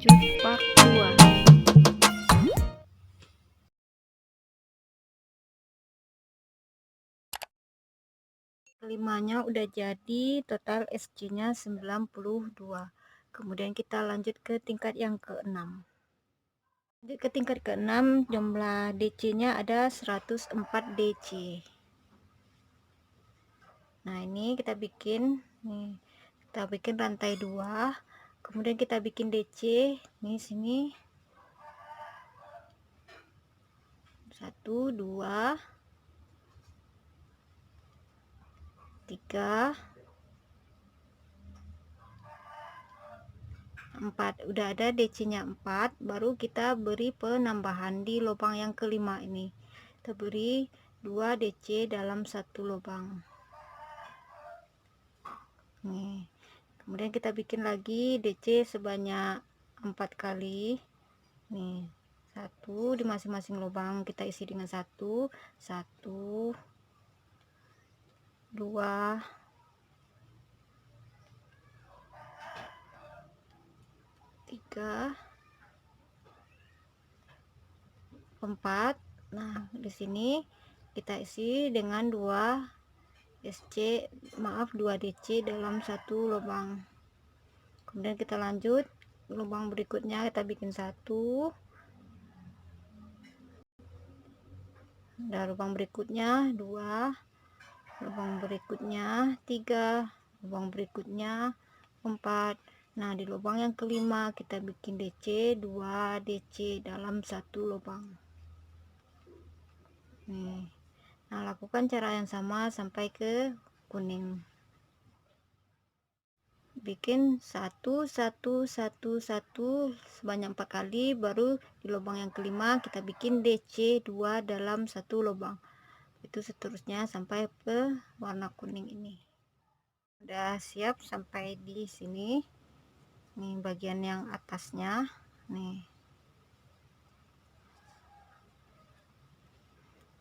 lanjut part 2. Kelimanya udah jadi, total SC nya 92. Kemudian kita lanjut ke tingkat yang ke-6. Ke tingkat ke-6, jumlah DC nya ada 104 DC. Nah, ini kita bikin rantai 2. Kemudian kita bikin DC nih, sini 1 2 3 4. Udah ada DC nya 4, baru kita beri penambahan di lubang yang kelima ini. Kita beri 2 DC dalam satu lubang nih. Kemudian kita bikin lagi DC sebanyak 4 kali nih, 1 di masing-masing lubang kita isi dengan 1 1 2 3 4. Nah, di sini kita isi dengan 2 DC dalam satu lubang. Kemudian kita lanjut lubang berikutnya, kita bikin 1, dan lubang berikutnya 2, lubang berikutnya 3, lubang berikutnya 4. Nah, di lubang yang kelima kita bikin DC 2 DC dalam satu lubang nih. Nah, lakukan cara yang sama sampai ke kuning. Bikin 1 1 1 1 sebanyak 4 kali, baru di lubang yang kelima kita bikin DC 2 dalam satu lubang. Itu seterusnya sampai ke warna kuning ini. Udah siap sampai di sini nih, bagian yang atasnya nih.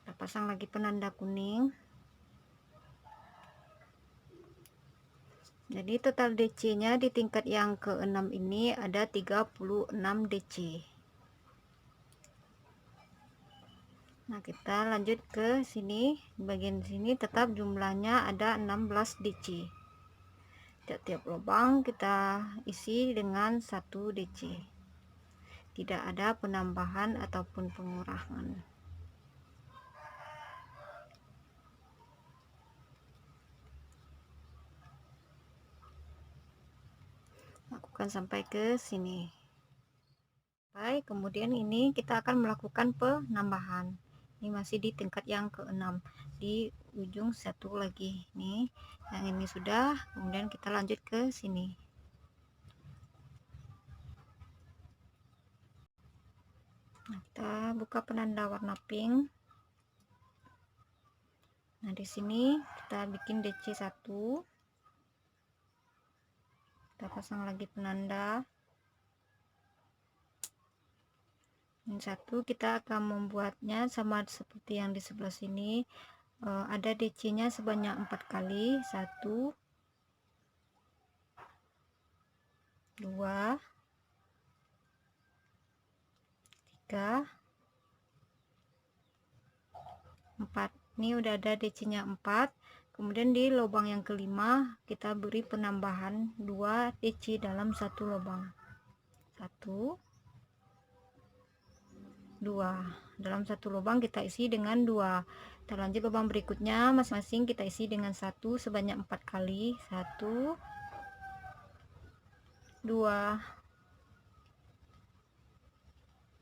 Kita pasang lagi penanda kuning. Jadi total DC nya di tingkat yang ke-6 ini ada 36 DC. Nah, kita lanjut ke sini, bagian sini tetap jumlahnya ada 16 DC. Tiap lubang kita isi dengan 1 DC. Tidak ada penambahan ataupun pengurangan. Lakukan sampai ke sini. Kemudian ini kita akan melakukan penambahan. Ini masih di tingkat yang ke-6, di ujung satu lagi nih. Yang ini sudah, kemudian kita lanjut ke sini. Nah, kita buka penanda warna pink. Nah, di sini kita bikin DC 1. Kita pasang lagi penanda. Yang 1 kita akan membuatnya sama seperti yang di sebelah sini. Ada DC nya sebanyak 4 kali. 1 2 3 4. Ini udah ada DC nya 4. Kemudian di lubang yang kelima kita beri penambahan 2 DC dalam satu lubang. 1 2. Dalam satu lubang kita isi dengan 2. Kita lanjut lubang berikutnya, masing-masing kita isi dengan 1 sebanyak 4 kali. 1 2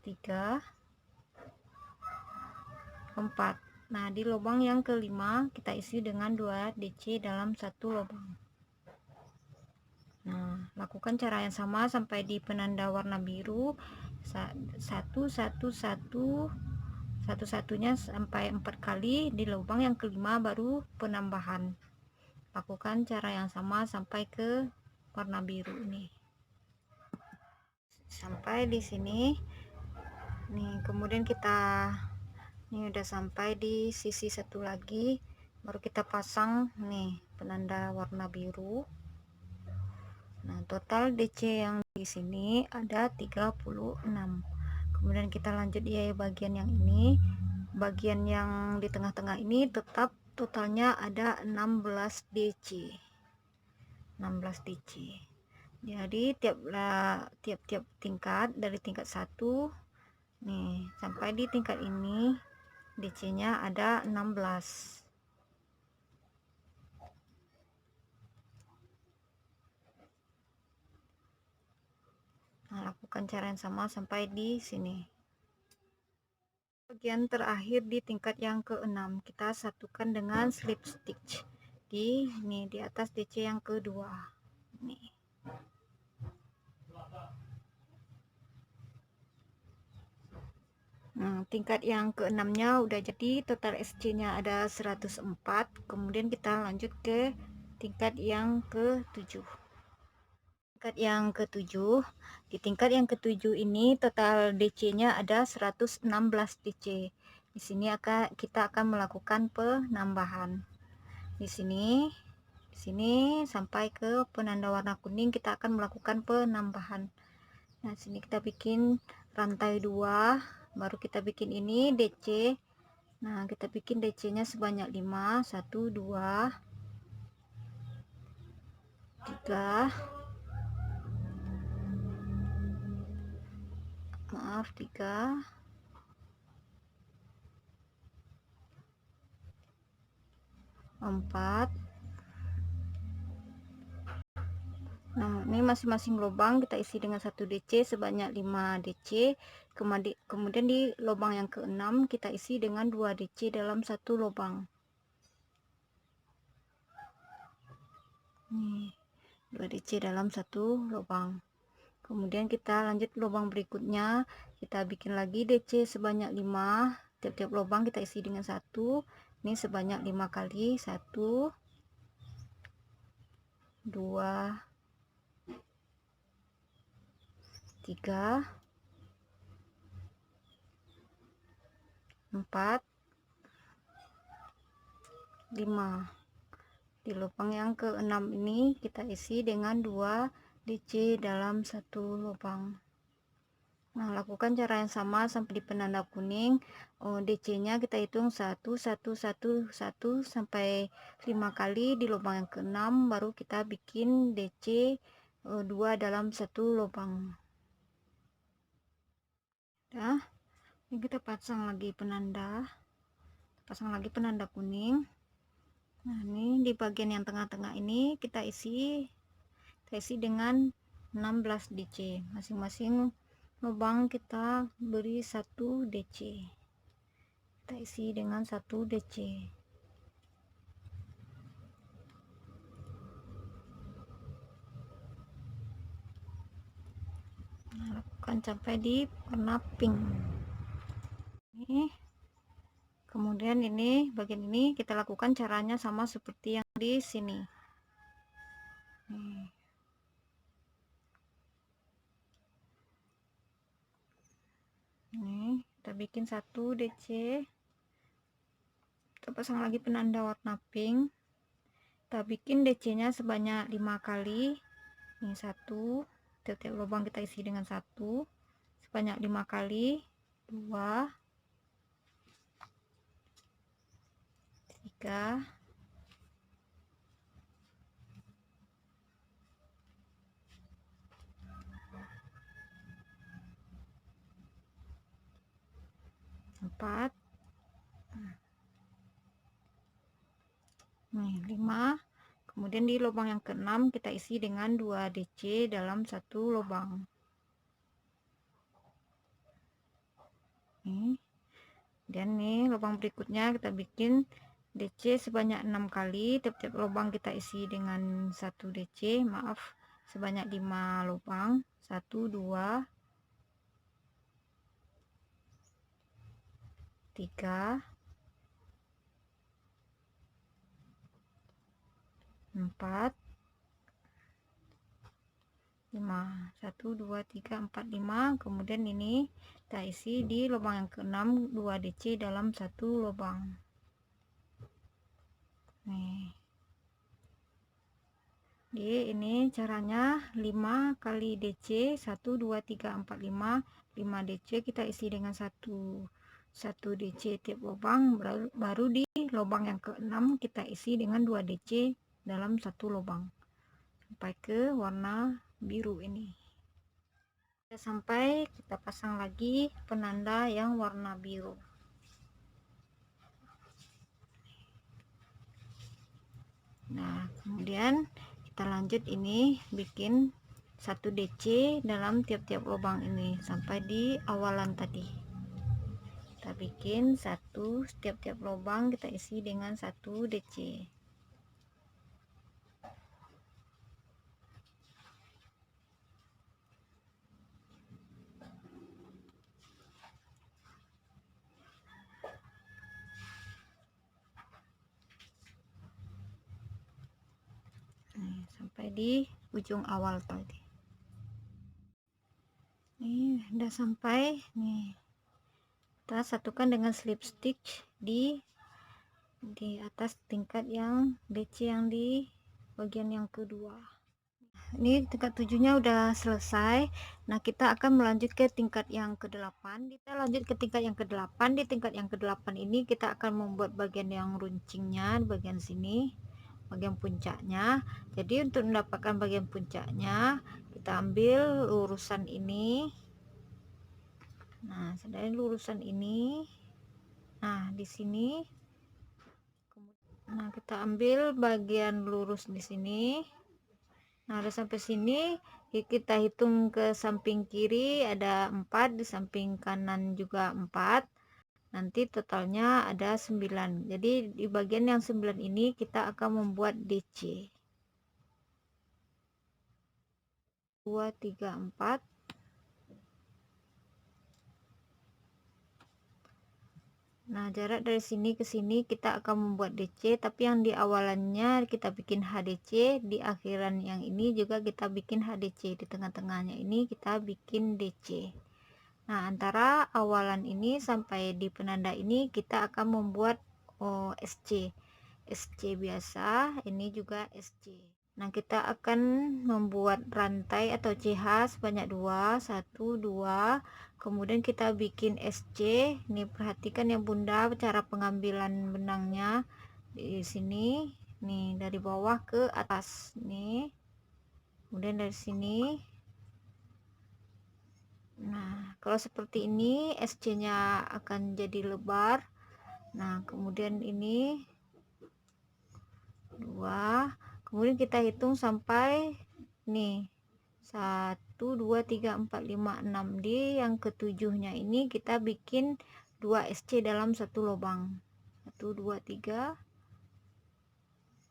3 4. Nah, di lubang yang kelima kita isi dengan 2 DC dalam satu lubang. Nah, lakukan cara yang sama sampai di penanda warna biru. 1 sampai 4 kali, di lubang yang kelima baru penambahan. Lakukan cara yang sama sampai ke warna biru ini. Sampai di sini nih, kemudian kita ini udah sampai di sisi satu lagi, baru kita pasang nih penanda warna biru. Nah, total DC yang di sini ada 36. Kemudian kita lanjut ya bagian yang ini. Bagian yang di tengah-tengah ini tetap totalnya ada 16 DC. 16 DC. Jadi tiap tingkat dari tingkat 1 nih sampai di tingkat ini DC-nya ada 16. Nah, lakukan cara yang sama sampai di sini. Bagian terakhir di tingkat yang ke-6 kita satukan dengan slip stitch di atas DC yang kedua. Nih. Nah, tingkat yang ke-6 nya udah jadi, total SC-nya ada 104. Kemudian kita lanjut ke tingkat yang ke-7. Tingkat yang ke-7, di tingkat yang ke-7 ini total DC-nya ada 116 DC. Di sini kita akan melakukan penambahan. Di sini sampai ke penanda warna kuning kita akan melakukan penambahan. Nah, sini kita bikin rantai 2, baru kita bikin ini DC. Nah, kita bikin DC-nya sebanyak 5, 1 2 3, maaf 3, 4. Nah, ini masing-masing lubang kita isi dengan 1 DC sebanyak 5 DC. Kemudian di lubang yang ke-6 kita isi dengan 2 DC dalam satu lubang. Nih, 2 DC dalam satu lubang. Kemudian kita lanjut lubang berikutnya, kita bikin lagi DC sebanyak 5. Tiap-tiap lubang kita isi dengan 1. Ini sebanyak 5 kali. 1 2 3 4 5. Di lubang yang ke-6 ini kita isi dengan 2 DC dalam satu lubang. Nah, lakukan cara yang sama sampai di penanda kuning. DC-nya kita hitung 1 1 1 1 sampai 5 kali di lubang yang ke-6, baru kita bikin DC 2 dalam satu lubang. Nah, ini kita pasang lagi penanda kuning. Nah, ini di bagian yang tengah-tengah ini kita isi dengan 16 DC. Masing-masing lubang kita beri 1 DC. Kita isi dengan 1 DC. Nah, lakukan sampai di warna pink. Ini kemudian ini bagian ini kita lakukan caranya sama seperti yang di sini. Nih, kita bikin 1 DC. Kita pasang lagi penanda warna pink. Kita bikin DC-nya sebanyak 5 kali. Ini 1, tiap-tiap lubang kita isi dengan 1 sebanyak 5 kali. 2 3 4, nih 5. Kemudian di lubang yang ke-6 kita isi dengan 2 DC dalam satu lubang. Nih. Dan nih lubang berikutnya kita bikin DC sebanyak 6 kali. Tiap-tiap lubang kita isi dengan 1 DC, maaf, sebanyak 5 lubang. 1 2 3 4 5. 1 2 3 4 5. Kemudian ini kita isi di lubang yang ke-6 2 DC dalam satu lubang. Nih, Jadi ini caranya 5 kali DC 1 2 3 4 5 DC kita isi dengan satu DC tiap lubang, baru di lubang yang ke-6 kita isi dengan 2 DC dalam satu lubang sampai ke warna biru ini. Sudah sampai, kita pasang lagi penanda yang warna biru. Nah, kemudian kita lanjut ini bikin 1 DC dalam tiap-tiap lubang ini sampai di awalan tadi. Kita bikin satu setiap-tiap lubang, kita isi dengan 1 DC. Sampai di ujung awal tadi. Nih udah sampai nih, kita satukan dengan slip stitch di atas tingkat yang DC yang di bagian yang kedua. Ini tingkat 7-nya udah selesai. Nah, kita akan melanjut ke tingkat yang ke-8. Kita lanjut ke tingkat yang ke-8. Di tingkat yang ke-8 ini kita akan membuat bagian yang runcingnya di bagian sini, bagian puncaknya. Jadi untuk mendapatkan bagian puncaknya, kita ambil lurusan ini. Nah, dari lurusan ini, nah di sini, nah kita ambil bagian lurus di sini. Nah, udah sampai sini, kita hitung ke samping kiri ada 4, di samping kanan juga 4. Nanti totalnya ada 9. Jadi di bagian yang 9 ini kita akan membuat DC. 2 3 4. Nah, jarak dari sini ke sini kita akan membuat DC, tapi yang di awalannya kita bikin HDC, di akhiran yang ini juga kita bikin HDC, di tengah-tengahnya ini kita bikin DC. Nah, antara awalan ini sampai di penanda ini kita akan membuat SC. SC biasa, ini juga SC. Nah, kita akan membuat rantai atau CH sebanyak 2, 1 2. Kemudian kita bikin SC. Ini perhatikan ya Bunda, cara pengambilan benangnya di sini. Nih, dari bawah ke atas nih. Kemudian dari sini. Nah, kalau seperti ini SC-nya akan jadi lebar. Nah, kemudian ini 2. Kemudian kita hitung sampai nih 1 2 3 4 5 6. Di yang ketujuhnya ini kita bikin 2 SC dalam satu lubang. 1 2 3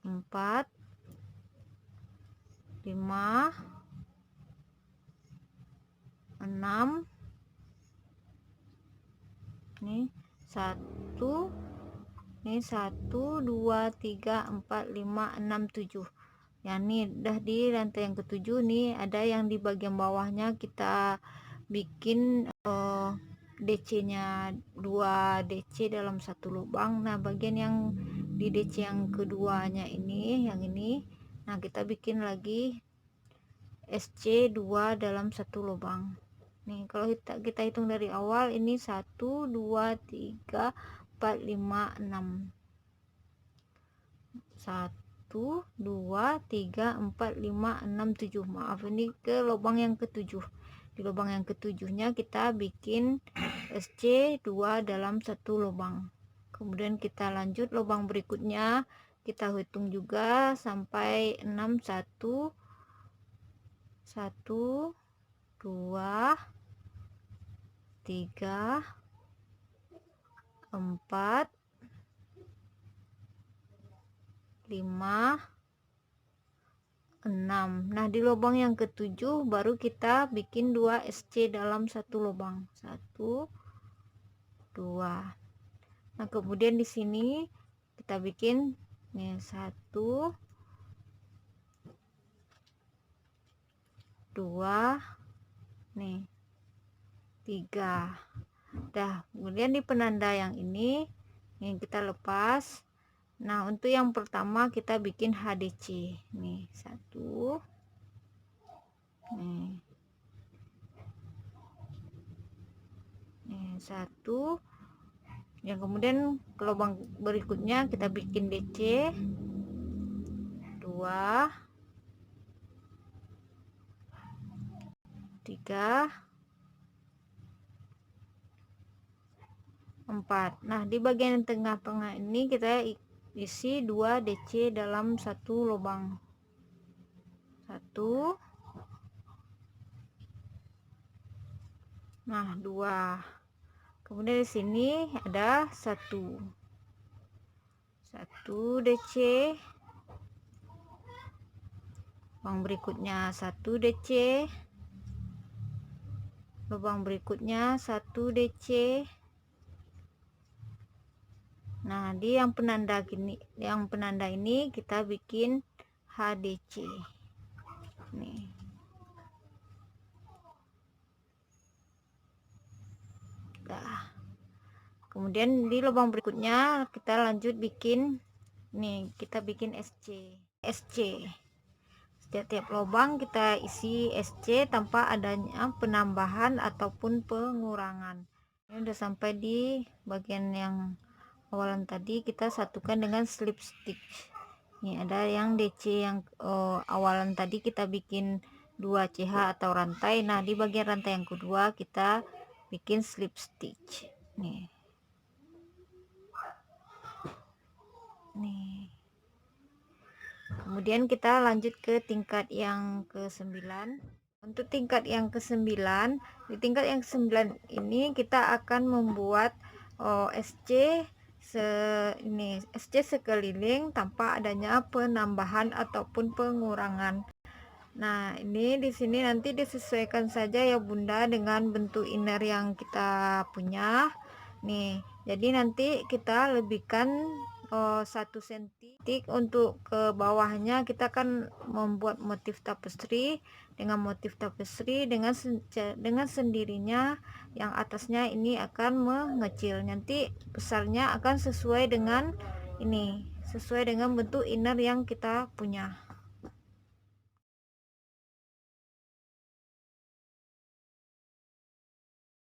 4 5 6. Nih 1, nih 1 2 3 4 5 6 7. Ya, nih udah di rantai yang ketujuh. Nih ada yang di bagian bawahnya kita bikin DC-nya 2 DC dalam satu lubang. Nah, bagian yang di DC yang keduanya ini, yang ini, nah kita bikin lagi SC 2 dalam satu lubang. Nih, kalau kita hitung dari awal ini 1 2 3 4 5 6. 1 2 3 4 5 6 7. Maaf, ini ke lubang yang ketujuh. Di lubang yang ketujuhnya kita bikin SC 2 dalam satu lubang. Kemudian kita lanjut lubang berikutnya, kita hitung juga sampai 6. 1 1 2 3 4 5 6. Nah, di lubang yang ketujuh baru kita bikin 2 SC dalam satu lubang. 1 2. Nah, kemudian di sini kita bikin nih 1 2 nih 3. Dah, kemudian di penanda yang ini kita lepas. Nah, untuk yang pertama kita bikin HDC. Nih, 1. Nih. Nih, 1. Yang kemudian ke lubang berikutnya kita bikin DC. 2, 3, 4. Nah, di bagian tengah-tengah ini kita isi 2 DC dalam satu lubang. 1. Nah, 2. Kemudian di sini ada 1 DC. Lubang berikutnya 1 DC. Lubang berikutnya 1 DC. Nah, di yang penanda ini kita bikin HDC. Nih. Dah. Kemudian di lubang berikutnya kita lanjut bikin nih, kita bikin SC. Setiap lubang kita isi SC tanpa adanya penambahan ataupun pengurangan. Ini udah sampai di bagian yang awalan tadi, kita satukan dengan slip stitch. Ini ada yang DC yang awalan tadi kita bikin 2 CH atau rantai. Nah, di bagian rantai yang kedua kita bikin slip stitch. Nih. Kemudian kita lanjut ke tingkat yang ke-9. Untuk tingkat yang ke-9, di tingkat yang ke-9 ini kita akan membuat SC sekeliling tanpa adanya penambahan ataupun pengurangan. Nah, ini di sini nanti disesuaikan saja ya Bunda dengan bentuk inner yang kita punya. Nih, jadi nanti kita lebihkan 1 cm. Untuk ke bawahnya kita akan membuat motif tapestry. Dengan motif tapestry dengan sendirinya yang atasnya ini akan mengecil. Nanti besarnya akan sesuai dengan ini, sesuai dengan bentuk inner yang kita punya.